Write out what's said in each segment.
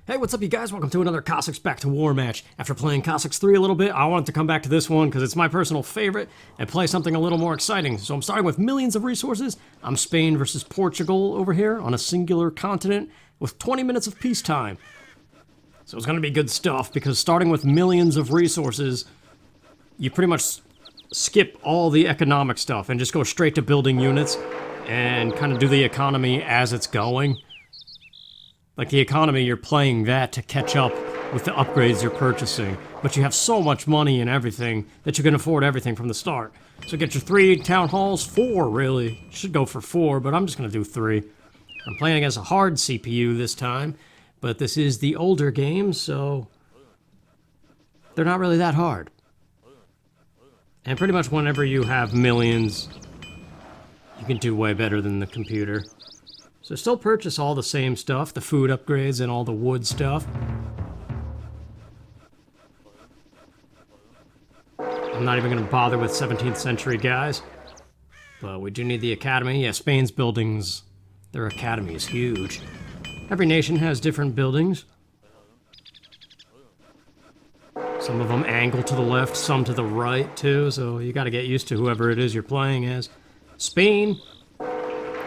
Hey, what's up, you guys? Welcome to another Cossacks Back to War match. After playing Cossacks 3 a little bit, I wanted to come back to this one because it's my personal favorite and play something a little more exciting. So I'm starting with millions of resources. I'm Spain versus Portugal over here on a singular continent with 20 minutes of peacetime. So it's going to be good stuff because starting with millions of resources, you pretty much skip all the economic stuff and just go straight to building units and kind of do the economy as it's going. Like the economy, you're playing that to catch up with the upgrades you're purchasing. But you have so much money and everything that you can afford everything from the start. So get your 3 town halls, 4 really. Should go for 4, but I'm just going to do 3. I'm playing against a hard CPU this time, but this is the older game, so they're not really that hard. And pretty much whenever you have millions, you can do way better than the computer. So still purchase all the same stuff, the food upgrades and all the wood stuff. I'm not even going to bother with 17th century guys. But we do need the academy. Yeah, Spain's buildings, their academy is huge. Every nation has different buildings. Some of them angle to the left, some to the right too, so you got to get used to whoever it is you're playing as. Spain,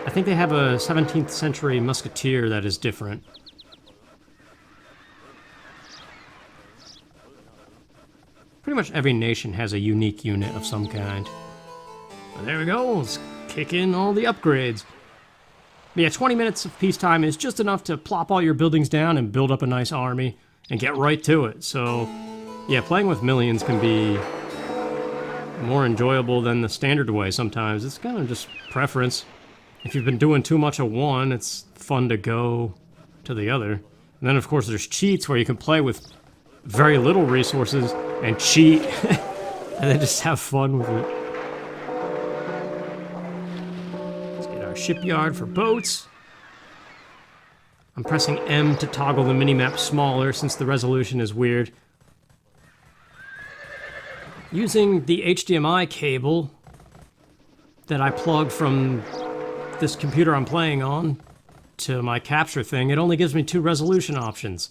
I think they have a 17th century musketeer that is different. Pretty much every nation has a unique unit of some kind. But there we go, let's kick in all the upgrades. But yeah, 20 minutes of peacetime is just enough to plop all your buildings down and build up a nice army and get right to it. So yeah, playing with millions can be more enjoyable than the standard way sometimes. It's kind of just preference. If you've been doing too much of one, it's fun to go to the other. And then, of course, there's cheats where you can play with very little resources and cheat, and then just have fun with it. Let's get our shipyard for boats. I'm pressing M to toggle the minimap smaller since the resolution is weird. Using the HDMI cable that I plug from this computer I'm playing on to my capture thing, it only gives me 2 resolution options.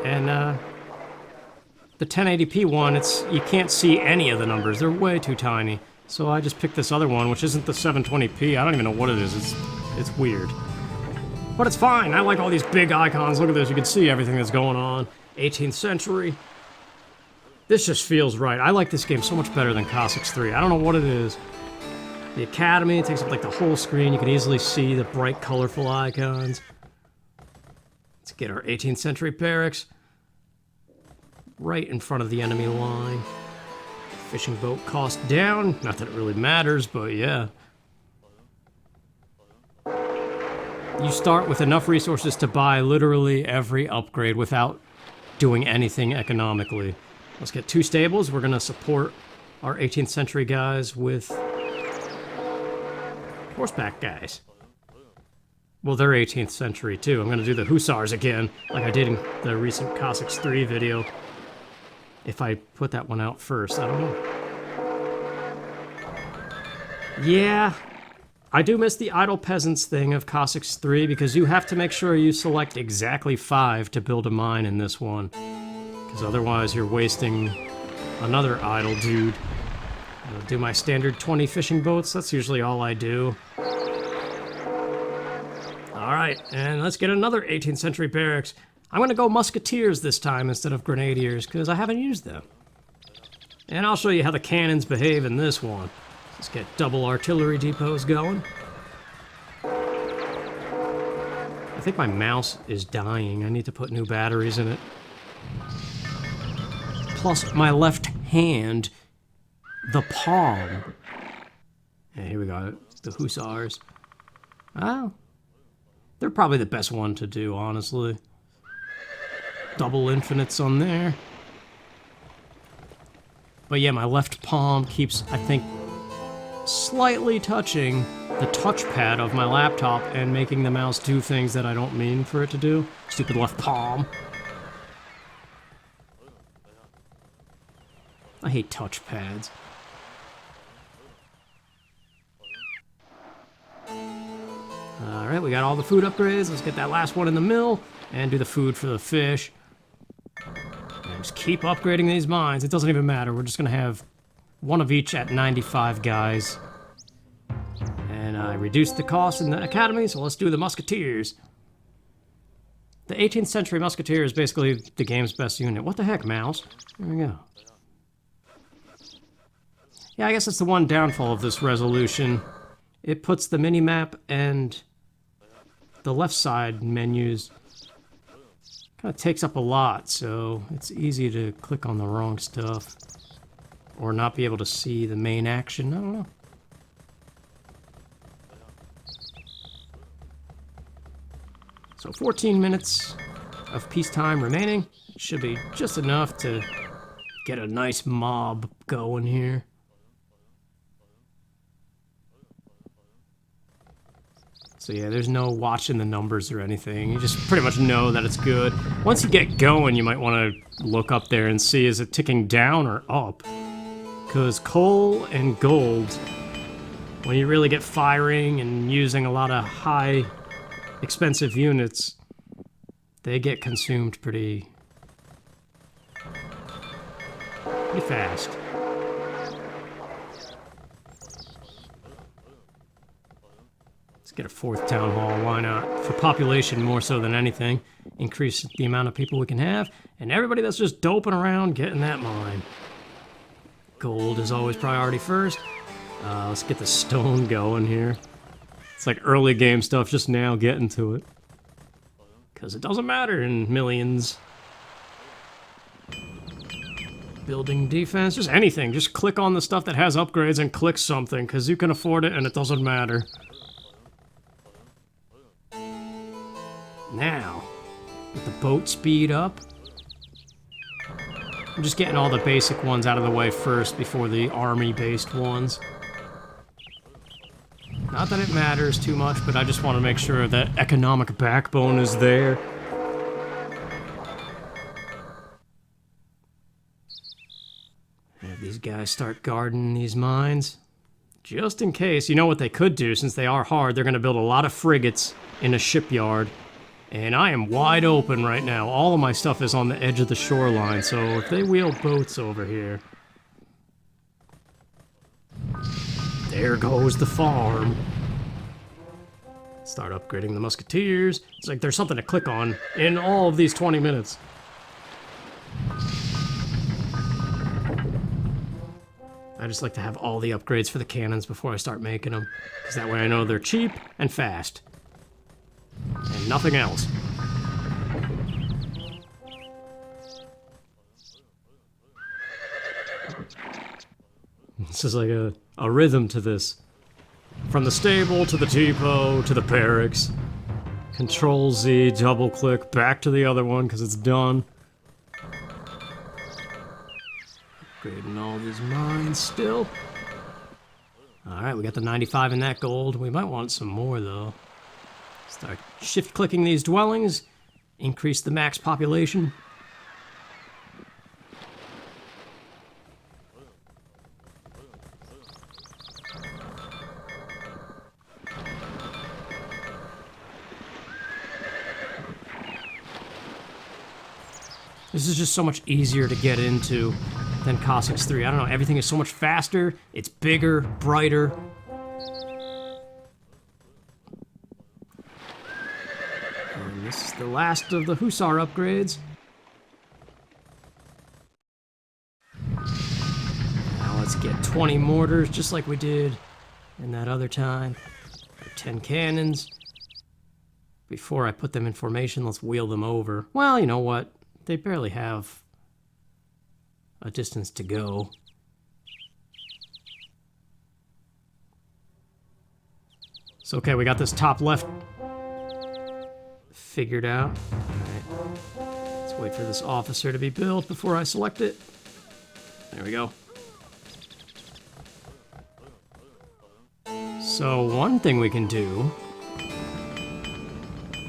And the 1080p one, you can't see any of the numbers. They're way too tiny. So I just picked this other one, which isn't the 720p. I don't even know what it is. It's weird. But it's fine. I like all these big icons. Look at this. You can see everything that's going on. 18th century. This just feels right. I like this game so much better than Cossacks 3. I don't know what it is. The academy takes up like the whole screen. You can easily see the bright, colorful icons. Let's get our 18th century barracks right in front of the enemy line. Fishing boat cost down. Not that it really matters, but yeah. You start with enough resources to buy literally every upgrade without doing anything economically. Let's get 2 stables. We're going to support our 18th century guys with horseback guys. Well, they're 18th century too. I'm going to do the hussars again, like I did in the recent Cossacks 3 video. If I put that one out first, I don't know. Yeah, I do miss the idle peasants thing of Cossacks 3 because you have to make sure you select exactly 5 to build a mine in this one. Because otherwise you're wasting another idle dude. I'll do my standard 20 fishing boats. That's usually all I do. Alright, and let's get another 18th century barracks. I'm going to go musketeers this time instead of grenadiers because I haven't used them. And I'll show you how the cannons behave in this one. Let's get double artillery depots going. I think my mouse is dying. I need to put new batteries in it. Plus, my left hand, the palm. Yeah, here we go, the hussars. Oh, they're probably the best one to do, honestly. Double infinites on there. But yeah, my left palm keeps, I think, slightly touching the touchpad of my laptop and making the mouse do things that I don't mean for it to do. Stupid left palm. I hate touchpads. Alright, we got all the food upgrades. Let's get that last one in the mill and do the food for the fish. And just keep upgrading these mines. It doesn't even matter. We're just going to have one of each at 95 guys. And I reduced the cost in the academy, so let's do the musketeers. The 18th century musketeer is basically the game's best unit. What the heck, mouse? There we go. Yeah, I guess that's the one downfall of this resolution. It puts the minimap and the left side menus kind of takes up a lot, so it's easy to click on the wrong stuff or not be able to see the main action. I don't know. So 14 minutes of peacetime remaining. Should be just enough to get a nice mob going here. So yeah, there's no watching the numbers or anything. You just pretty much know that it's good. Once you get going, you might want to look up there and see, is it ticking down or up? Because coal and gold, when you really get firing and using a lot of high expensive units, they get consumed pretty fast. Let's get a 4th town hall, why not? For population more so than anything. Increase the amount of people we can have, and everybody that's just doping around getting that mine. Gold is always priority first. Let's get the stone going here. It's like early game stuff, just now getting to it. Because it doesn't matter in millions. Building defense, just anything. Just click on the stuff that has upgrades and click something, because you can afford it and it doesn't matter. Now, get the boat speed up. I'm just getting all the basic ones out of the way first before the army-based ones. Not that it matters too much, but I just want to make sure that economic backbone is there. Have these guys start guarding these mines. Just in case, you know what they could do, since they are hard, they're going to build a lot of frigates in a shipyard. And I am wide open right now. All of my stuff is on the edge of the shoreline, so if they wheel boats over here... There goes the farm. Start upgrading the musketeers. It's like there's something to click on in all of these 20 minutes. I just like to have all the upgrades for the cannons before I start making them, because that way I know they're cheap and fast. And nothing else. This is like a rhythm to this. From the stable to the depot to the barracks. Control Z, double click, back to the other one because it's done. Upgrading all these mines still. Alright, we got the 95 in that gold. We might want some more though. Start shift clicking these dwellings. Increase the max population. This is just so much easier to get into than Cossacks 3. I don't know, everything is so much faster, it's bigger, brighter. And this is the last of the Hussar upgrades. Now let's get 20 mortars, just like we did in that other time. 10 cannons. Before I put them in formation, let's wheel them over. Well, you know what? They barely have a distance to go. So, okay, we got this top left figured out. All right. Let's wait for this officer to be built before I select it. There we go. So, one thing we can do...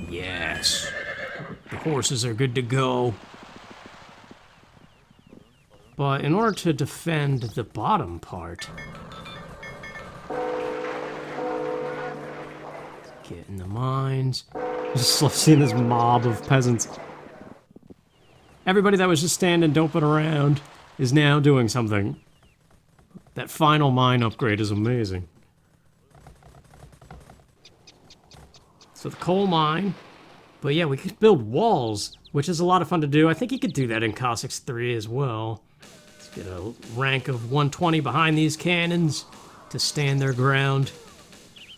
Yes. The horses are good to go. But in order to defend the bottom part, Get in the mines. I just love seeing this mob of peasants. Everybody that was just standing doping around is now doing something. That final mine upgrade is amazing. So the coal mine. But yeah, we could build walls, which is a lot of fun to do. I think you could do that in Cossacks 3 as well. Let's get a rank of 120 behind these cannons to stand their ground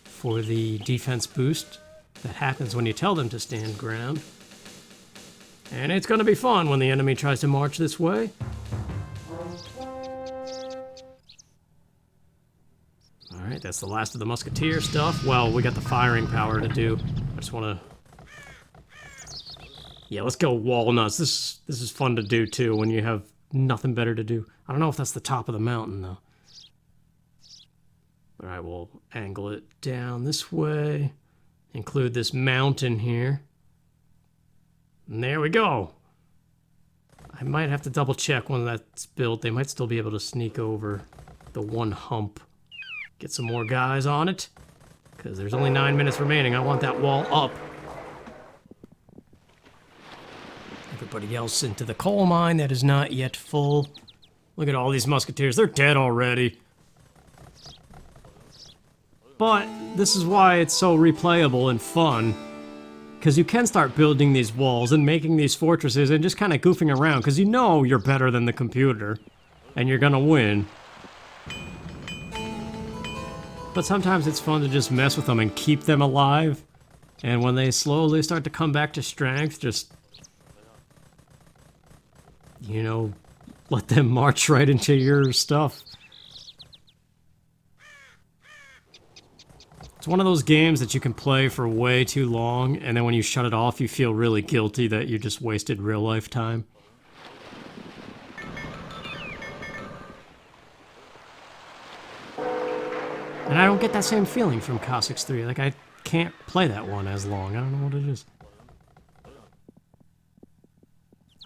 for the defense boost that happens when you tell them to stand ground. And it's going to be fun when the enemy tries to march this way. Alright, that's the last of the musketeer stuff. Well, we got the firing power to do. I just want to... Yeah, let's go walnuts. This is fun to do, too, when you have nothing better to do. I don't know if that's the top of the mountain, though. Alright, we'll angle it down this way. Include this mountain here. And there we go. I might have to double check when that's built. They might still be able to sneak over the one hump. Get some more guys on it. Because there's only 9 minutes remaining. I want that wall up. Everybody else into the coal mine that is not yet full. Look at all these musketeers. They're dead already. But this is why it's so replayable and fun. Because you can start building these walls and making these fortresses and just kind of goofing around. Because you know you're better than the computer. And you're gonna win. But sometimes it's fun to just mess with them and keep them alive. And when they slowly start to come back to strength, just... you know, let them march right into your stuff. It's one of those games that you can play for way too long, and then when you shut it off, you feel really guilty that you just wasted real life time. And I don't get that same feeling from Cossacks 3. Like, I can't play that one as long. I don't know what it is.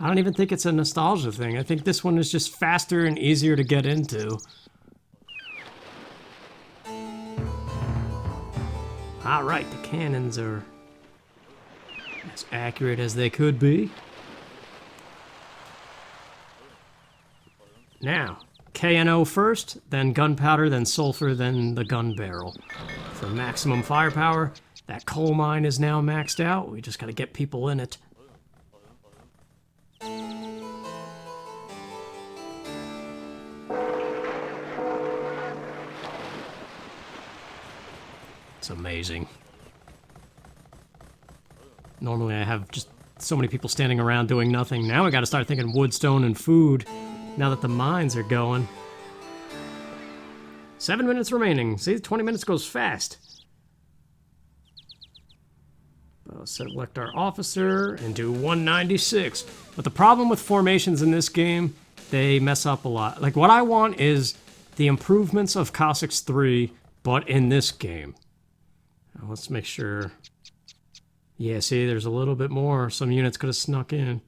I don't even think it's a nostalgia thing. I think this one is just faster and easier to get into. Alright, the cannons are as accurate as they could be. Now, KNO first, then gunpowder, then sulfur, then the gun barrel. For maximum firepower, that coal mine is now maxed out. We just gotta get people in it. It's amazing. Normally I have just so many people standing around doing nothing. Now I gotta start thinking wood, stone, and food, now that the mines are going. 7 minutes remaining. See, 20 minutes goes fast. I'll select our officer and do 196. But the problem with formations in this game, they mess up a lot. Like, what I want is the improvements of Cossacks 3, but in this game. Now, let's make sure. Yeah, see, there's a little bit more. Some units could have snuck in.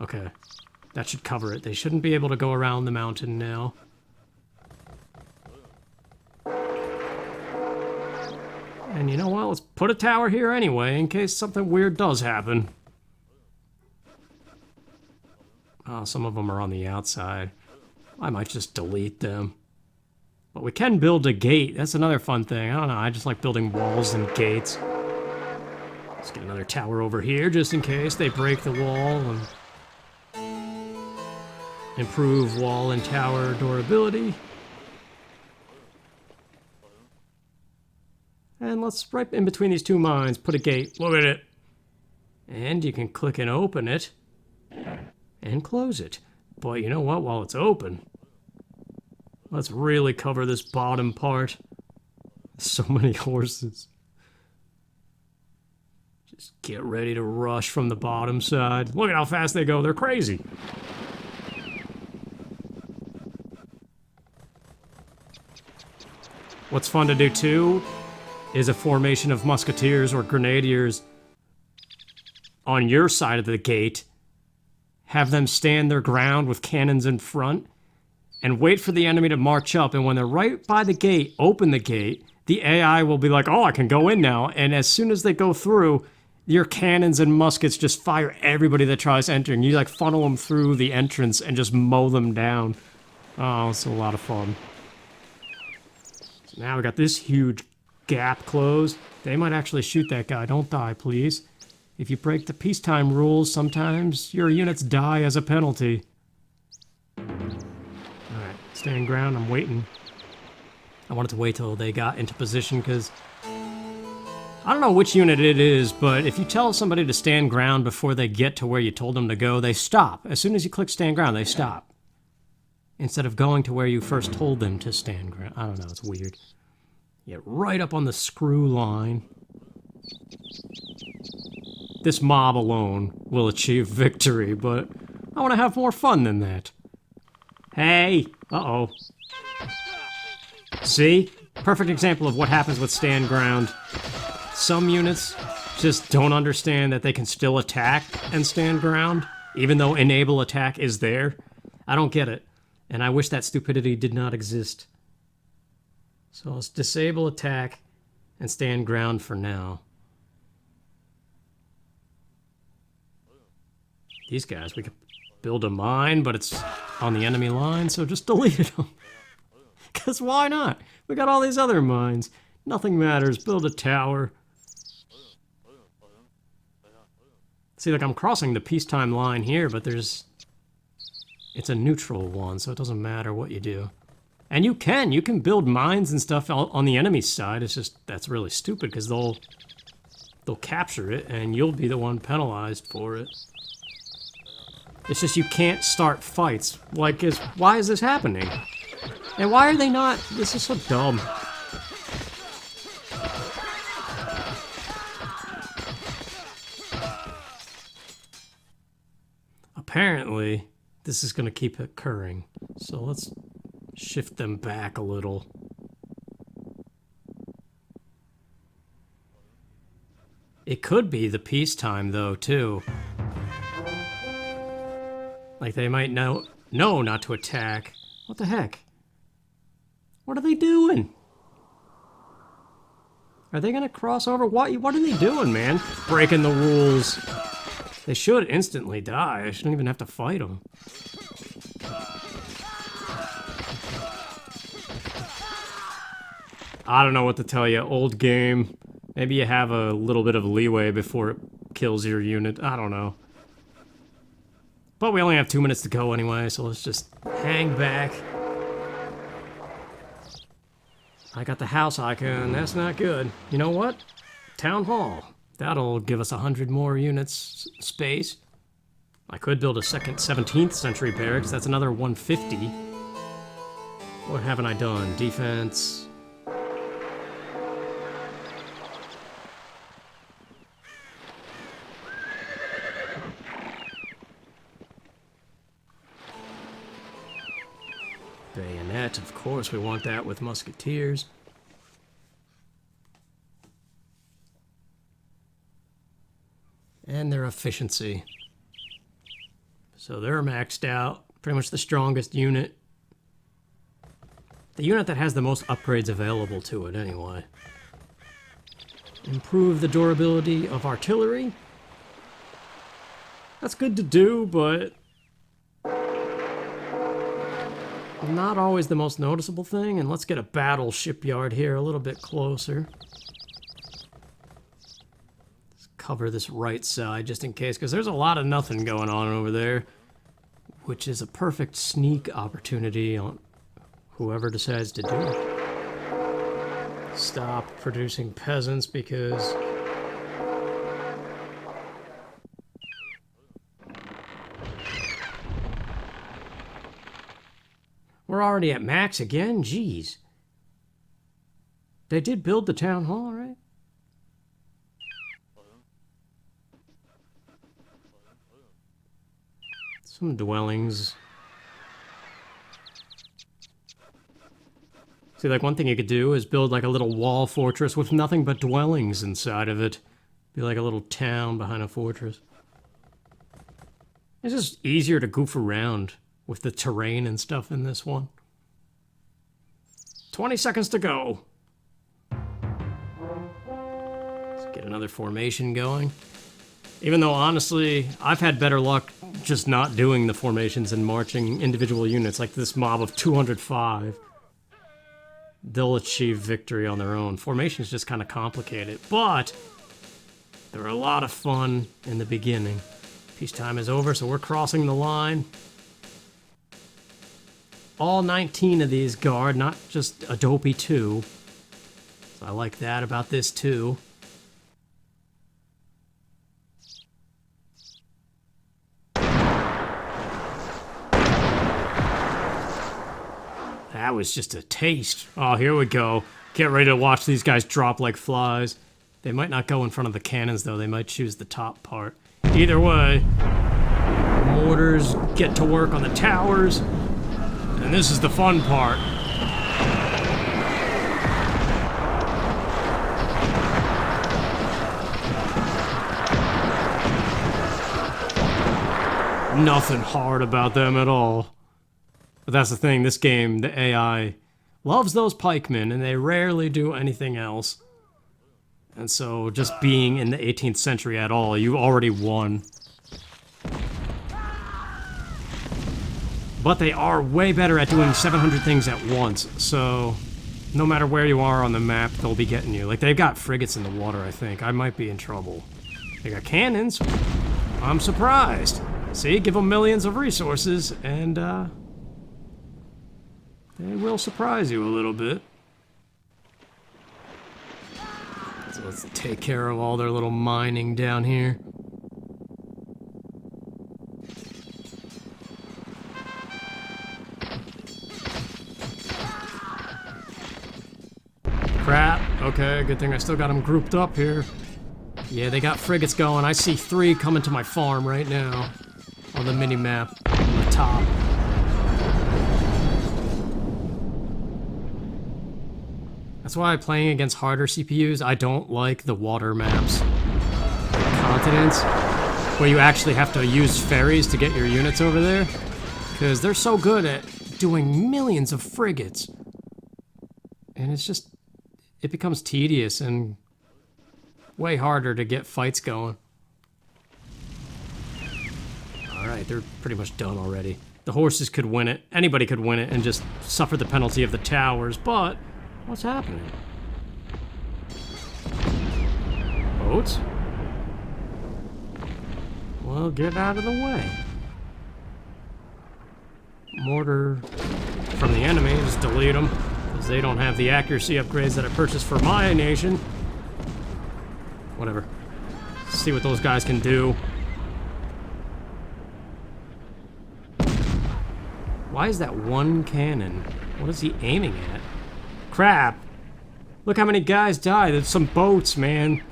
Okay, that should cover it. They shouldn't be able to go around the mountain now. And you know what? Let's put a tower here anyway, in case something weird does happen. Oh, some of them are on the outside. I might just delete them. But we can build a gate. That's another fun thing. I don't know. I just like building walls and gates. Let's get another tower over here, just in case they break the wall and improve wall and tower durability. And let's, right in between these two mines, put a gate. Look at it. And you can click and open it. And close it. But you know what? While it's open, let's really cover this bottom part. So many horses. Just get ready to rush from the bottom side. Look at how fast they go. They're crazy. What's fun to do too is a formation of musketeers or grenadiers on your side of the gate. Have them stand their ground with cannons in front and wait for the enemy to march up. And when they're right by the gate, open the gate the AI will be like, oh, I can go in now. And as soon as they go through, your cannons and muskets just fire everybody that tries entering. You like funnel them through the entrance and just mow them down. Oh, it's a lot of fun. So now we got this huge gap closed. They might actually shoot that guy. Don't die, please. If you break the peacetime rules, sometimes your units die as a penalty. Alright, stand ground. I'm waiting. I wanted to wait till they got into position because I don't know which unit it is, but if you tell somebody to stand ground before they get to where you told them to go, they stop. As soon as you click stand ground, they stop. Instead of going to where you first told them to stand ground. I don't know, it's weird. Get right up on the screw line. This mob alone will achieve victory, but I want to have more fun than that. Hey! Uh-oh. See? Perfect example of what happens with stand ground. Some units just don't understand that they can still attack and stand ground, even though enable attack is there. I don't get it, and I wish that stupidity did not exist. So let's disable attack and stand ground for now. These guys, we could build a mine, but it's on the enemy line, so just delete them. Because why not? We got all these other mines. Nothing matters. Build a tower. See, like, I'm crossing the peacetime line here, but there's... It's a neutral one, so it doesn't matter what you do. And you can build mines and stuff on the enemy's side. It's just, that's really stupid, because they'll capture it, and you'll be the one penalized for it. It's just you can't start fights. Like, why is this happening? And why are they not? This is so dumb. Apparently, this is going to keep occurring. So let's shift them back a little. It could be the peacetime, though, too. Like, they might know not to attack. What the heck? What are they doing? Are they gonna cross over? What are they doing, man? Breaking the rules. They should instantly die. I shouldn't even have to fight them. I don't know what to tell you. Old game. Maybe you have a little bit of leeway before it kills your unit. I don't know. But we only have 2 minutes to go anyway, so let's just hang back. I got the house icon. That's not good. You know what? Town Hall. That'll give us 100 more units space. I could build a second 17th century barracks. That's another 150. What haven't I done? Defense. Bayonet, of course, we want that with musketeers. And their efficiency. So they're maxed out. Pretty much the strongest unit. The unit that has the most upgrades available to it, anyway. Improve the durability of artillery. That's good to do, but not always the most noticeable thing. And let's get a battle shipyard here a little bit closer. Let's cover this right side just in case, because there's a lot of nothing going on over there, which is a perfect sneak opportunity on whoever decides to do it. Stop producing peasants because we're already at max again? Jeez. They did build the town hall, right? Some dwellings. See, like, one thing you could do is build, like, a little wall fortress with nothing but dwellings inside of it. Be like a little town behind a fortress. It's just easier to goof around with the terrain and stuff in this one. 20 seconds to go. Get another formation going. Even though, honestly, I've had better luck just not doing the formations and marching individual units, like this mob of 205. They'll achieve victory on their own. Formation's just kind of complicated, but they're a lot of fun in the beginning. Peacetime is over, so we're crossing the line. All 19 of these guard, not just a dopey 2. So I like that about this too. That was just a taste. Oh, here we go. Get ready to watch these guys drop like flies. They might not go in front of the cannons, though. They might choose the top part. Either way, mortars get to work on the towers. And this is the fun part. Nothing hard about them at all. But that's the thing, this game, the AI loves those pikemen, and they rarely do anything else. And so, just being in the 18th century at all, you already won. But they are way better at doing 700 things at once, so no matter where you are on the map, they'll be getting you. Like, they've got frigates in the water, I think. I might be in trouble. They got cannons. I'm surprised. See, give them millions of resources, and, they will surprise you a little bit. So let's take care of all their little mining down here. Crap. Okay, good thing I still got them grouped up here. Yeah, they got frigates going. I see 3 coming to my farm right now. On the mini-map. On the top. That's why playing against harder CPUs, I don't like the water maps. Continents, where you actually have to use ferries to get your units over there. Because they're so good at doing millions of frigates. And it's just, it becomes tedious and way harder to get fights going. Alright, they're pretty much done already. The horses could win it, anybody could win it and just suffer the penalty of the towers, but what's happening? Boats? Well, get out of the way. Mortar from the enemy, just delete them. Because they don't have the accuracy upgrades that I purchased for my nation. Whatever. See what those guys can do. Why is that one cannon? What is he aiming at? Crap! Look how many guys died. There's some boats, man.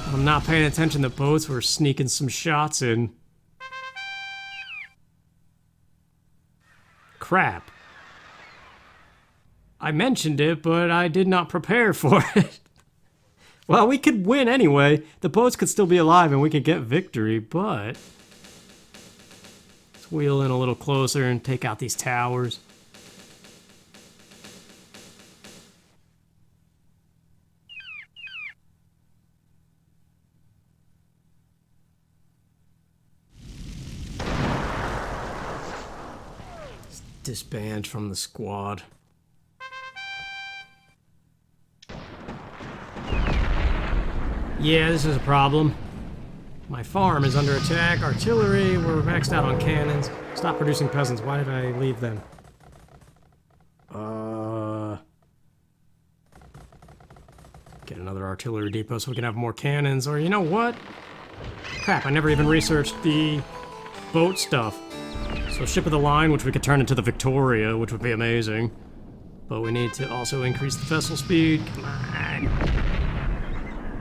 I'm not paying attention. The boats were sneaking some shots in. Crap. I mentioned it, but I did not prepare for it. Well, we could win anyway. The boats could still be alive and we could get victory, but let's wheel in a little closer and take out these towers. Disband from the squad. Yeah, this is a problem. My farm is under attack. Artillery, we're maxed out on cannons. Stop producing peasants. Why did I leave them? Get another artillery depot so we can have more cannons. Or you know what? Crap, I never even researched the boat stuff. So ship of the line, which we could turn into the Victoria, which would be amazing. But we need to also increase the vessel speed. Come on.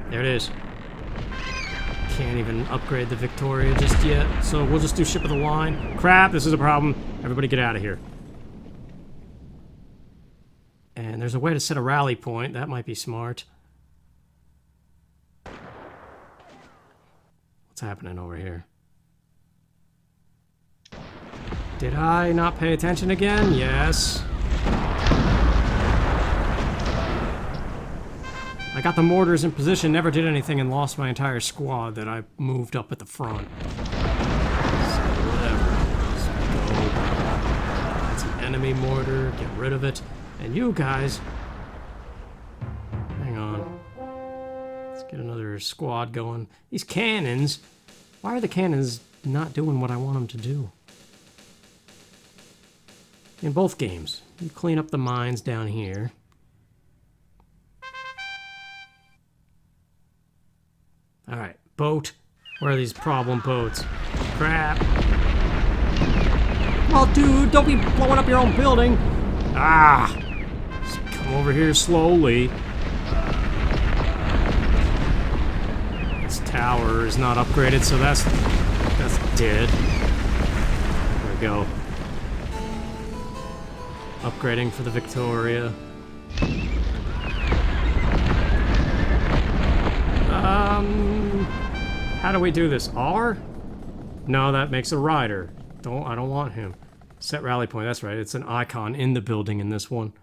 There it is. Can't even upgrade the Victoria just yet. So we'll just do ship of the line. Crap, this is a problem. Everybody get out of here. And there's a way to set a rally point. That might be smart. What's happening over here? Did I not pay attention again? Yes. I got the mortars in position, never did anything, and lost my entire squad that I moved up at the front. So whatever. Let's go. That's an enemy mortar. Get rid of it. And you guys... Hang on. Let's get another squad going. These cannons... Why are the cannons not doing what I want them to do? In both games, you clean up the mines down here. Alright, boat. Where are these problem boats? Crap. Oh, dude, don't be blowing up your own building. Ah! Just come over here slowly. This tower is not upgraded, so that's dead. There we go. Upgrading for the Victoria. How do we do this? R? No, that makes a rider. I don't want him. Set rally point, that's right. It's an icon in the building in this one.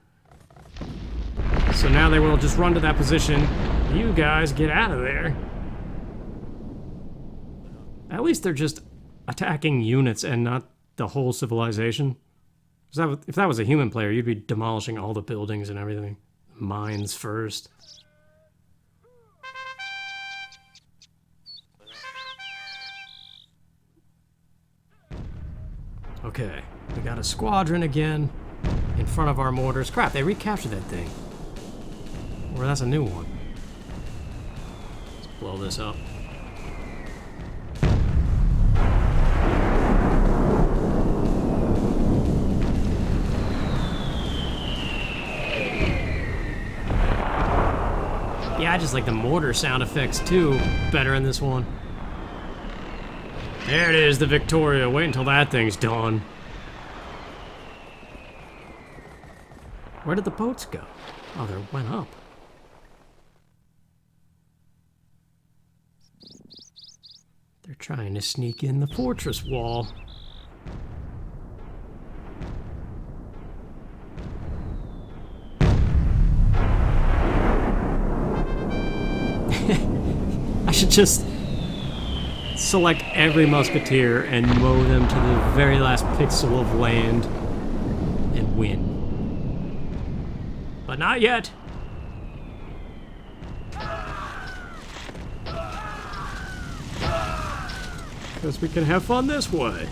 So now they will just run to that position. You guys get out of there. At least they're just attacking units and not the whole civilization. If that was a human player, you'd be demolishing all the buildings and everything. Mines first. Okay, we got a squadron again in front of our mortars. Crap, they recaptured that thing. Or that's a new one. Let's blow this up. Yeah, I just like the mortar sound effects too, better in this one. There it is, the Victoria. Wait until that thing's done. Where did the boats go? Oh, they went up. They're trying to sneak in the fortress wall. I should just select every musketeer and mow them to the very last pixel of land and win. But not yet. Because we can have fun this way.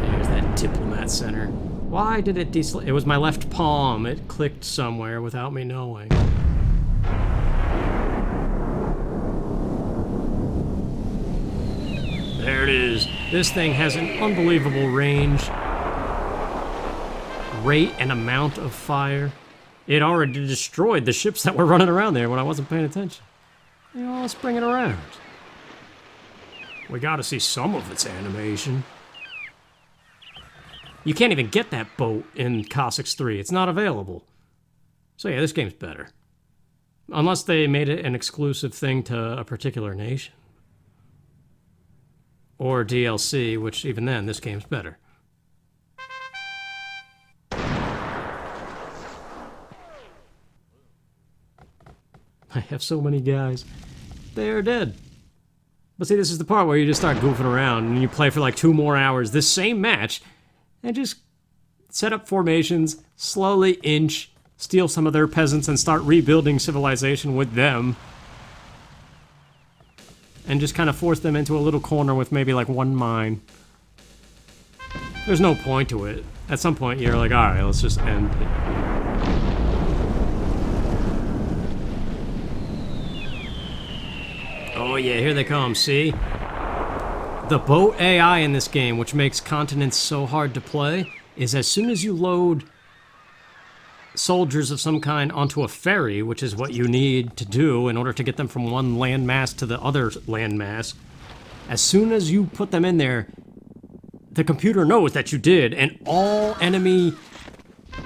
There's that diplomat center. Why did it it was my left palm. It clicked somewhere without me knowing. There it is. This thing has an unbelievable range, rate, and amount of fire. It already destroyed the ships that were running around there when I wasn't paying attention. You know, let's bring it around. We gotta see some of its animation. You can't even get that boat in Cossacks 3. It's not available. So yeah, this game's better. Unless they made it an exclusive thing to a particular nation. Or DLC, which even then, this game's better. I have so many guys. They are dead. But see, this is the part where you just start goofing around and you play for like 2 more hours this same match and just set up formations, slowly inch, steal some of their peasants and start rebuilding civilization with them. And just kind of force them into a little corner with maybe like 1 mine. There's no point to it. At some point you're like, alright, let's just end it. Oh yeah, here they come, see? The boat AI in this game, which makes continents so hard to play, is as soon as you load soldiers of some kind onto a ferry, which is what you need to do in order to get them from one landmass to the other landmass, as soon as you put them in there, the computer knows that you did, and all enemy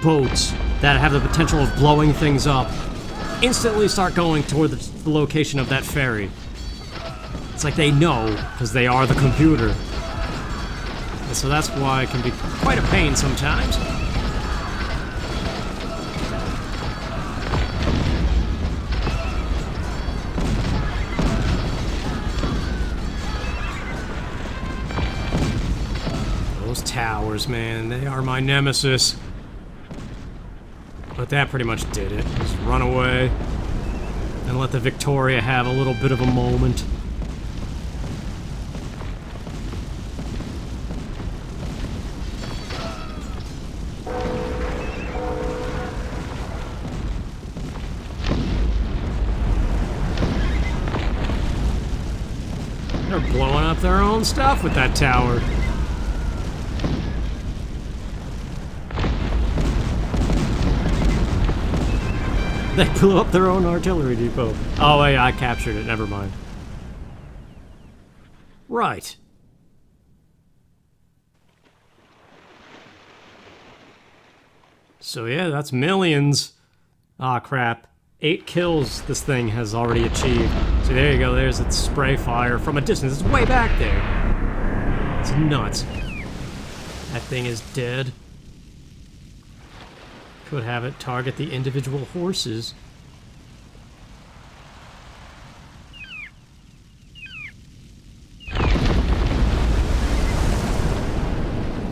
boats that have the potential of blowing things up instantly start going toward the location of that ferry. It's like they know, because they are the computer. So that's why it can be quite a pain sometimes. Those towers, man, they are my nemesis. But that pretty much did it. Just run away and let the Victoria have a little bit of a moment. They're blowing up their own stuff with that tower. They blew up their own artillery depot. Oh wait, I captured it, never mind. Right. So yeah, that's millions. Ah, crap. 8 kills this thing has already achieved. So there you go, there's its spray fire from a distance. It's way back there. It's nuts. That thing is dead. Could have it target the individual horses.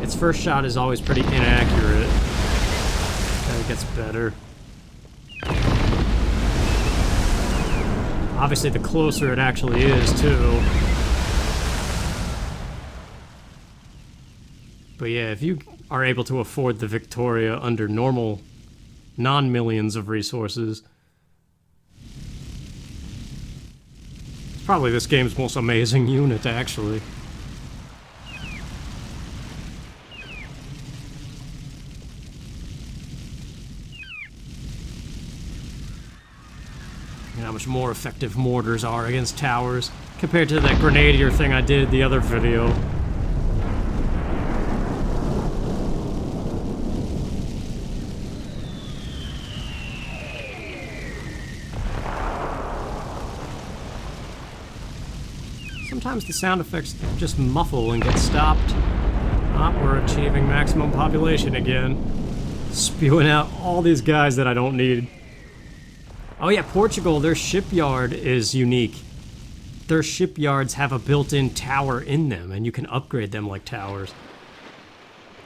Its first shot is always pretty inaccurate. Then it gets better. Obviously, the closer it actually is, too. But yeah, if you are able to afford the Victoria under normal non-millions of resources, it's probably this game's most amazing unit, actually. And how much more effective mortars are against towers compared to that grenadier thing I did the other video. Sometimes the sound effects just muffle and get stopped. Ah, we're achieving maximum population again. Spewing out all these guys that I don't need. Oh yeah, Portugal, their shipyard is unique. Their shipyards have a built-in tower in them, and you can upgrade them like towers.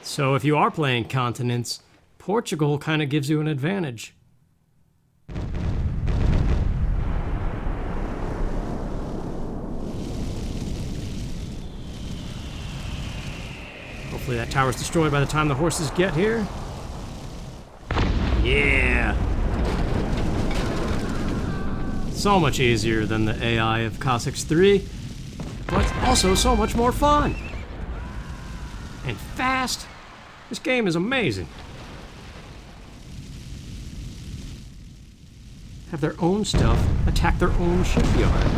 So if you are playing continents, Portugal kind of gives you an advantage. Hopefully that tower's destroyed by the time the horses get here. Yeah! So much easier than the AI of Cossacks 3, but also so much more fun. And fast. This game is amazing. Have their own stuff attack their own shipyard.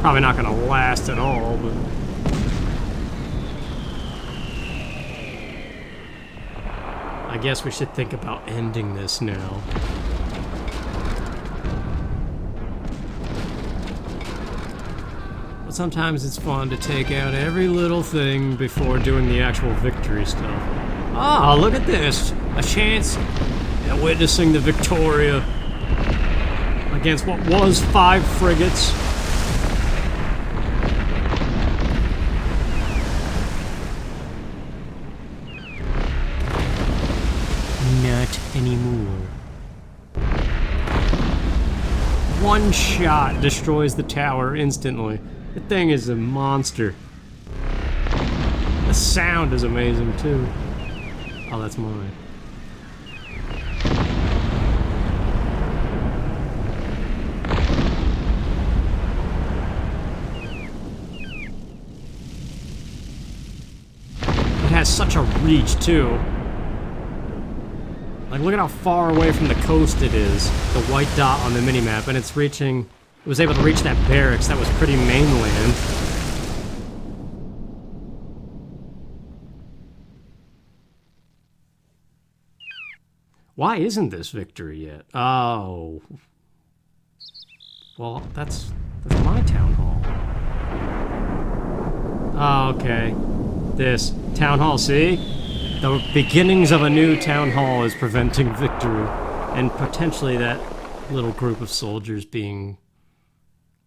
Probably not gonna last at all, but... I guess we should think about ending this now. But sometimes it's fun to take out every little thing before doing the actual victory stuff. Ah, look at this! A chance at witnessing the Victoria against what was 5 frigates. Not anymore. One shot destroys the tower instantly. The thing is a monster. The sound is amazing too. Oh, that's mine. It has such a reach too. Like, look at how far away from the coast it is. The white dot on the minimap, and it's reaching... It was able to reach that barracks that was pretty mainland. Why isn't this victory yet? Oh. Well, that's my town hall. Oh, okay. this. Town hall, see? The beginnings of a new town hall is preventing victory. And potentially that little group of soldiers being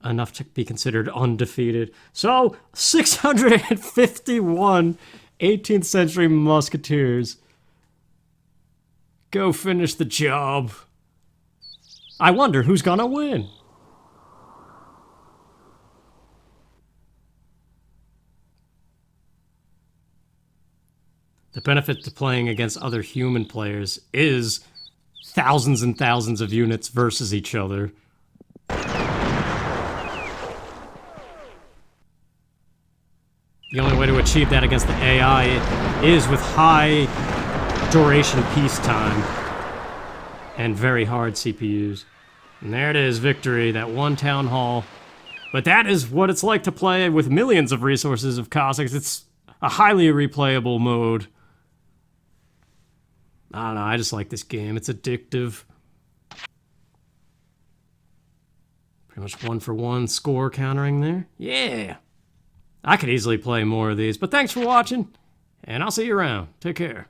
enough to be considered undefeated. So, 651 18th century musketeers. Go finish the job. I wonder who's gonna win. The benefit to playing against other human players is thousands and thousands of units versus each other. The only way to achieve that against the AI is with high duration peacetime and very hard CPUs. And there it is, victory, that one town hall. But that is what it's like to play with millions of resources of Cossacks. It's a highly replayable mode. I don't know, I just like this game. It's addictive. Pretty much 1-for-1 score countering there. Yeah! I could easily play more of these, but thanks for watching, and I'll see you around. Take care.